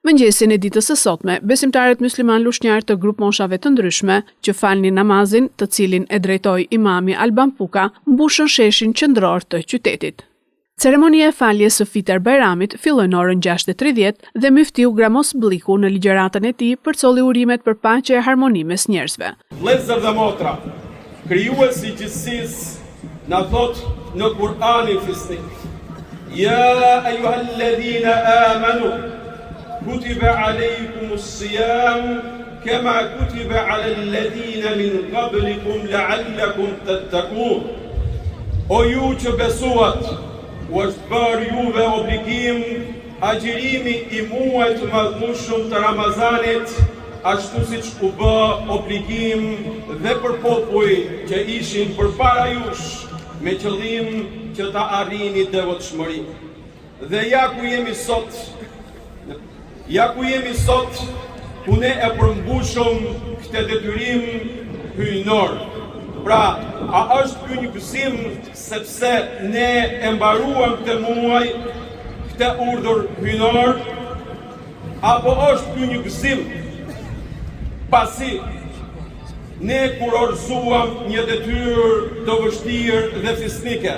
Mëngjesin e ditës së sotme, besimtarët musliman lushnjar të grup moshave të ndryshme që falnin namazin, të cilin e drejtoi imami Alban Puka, mbushën sheshin qendror të qytetit. Ceremonia e faljes së Fitër Bajramit filloi në orën 6:30 dhe Muftiu Gramos Bliku në ligjëratën e tij përcolli urimet për paqe e harmoni mes njerëzve. Vëllezër dhe motra, krijuesi i gjithësisë na thot në Kur'anin fisnik: Ya ayyuhalladhina amanu kutiba alaykumus siyam kama kutiba alal ladhina min qablikum la'allakum tattaqun. O ju që besuat, u është bërë juve obligim agjërimi i muajit të madhëshëm të Ramazanit, ashtu siç u bë obligim dhe për popuj që ishin përpara jush, me qëllim që ta arrini devotshmërinë. Dhe ja ku jemi sot, ku ne e përmbushëm këtë detyrim hyjnor. Pra, a është ky një gëzim sepse ne e mbaruam këtë muaj, këtë urdhër hyjnor, apo është ky një gëzim pasi ne kurorzuam një detyrë të vështirë dhe fisnike?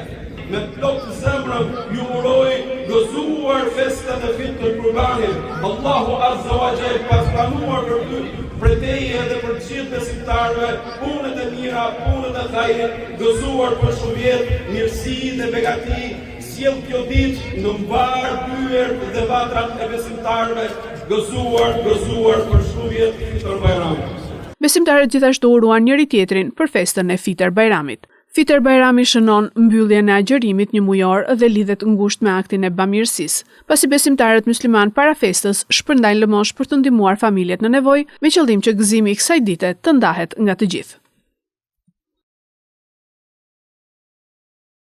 Me plot zemrën ju uroj gëzuar festën e Fitër Kurbanit. Allahu Azza wa Jall ka pranuar për ty, për teje dhe për gjithë besimtarëve, punët e mira, punët e hajrit, gëzuar për shumë jetë, mirësi dhe begati, sjell kjo ditë në mbar byer dhe vatrat e besimtarëve, gëzuar për shumë jetë Fitër Bajramit. Besimtarët gjithashtu uruan njëri tjetrin për festën e Fitër Bajramit. Fitër Bajrami shënon mbylljen e agjërimit një mujor dhe lidhet ngushtë me aktin e bamirësisë, pasi besimtarët musliman para festës shpërndajnë lëmosh për të ndihmuar familjet në nevojë, me qëllim që gëzimi i kësaj dite të ndahet nga të gjithë.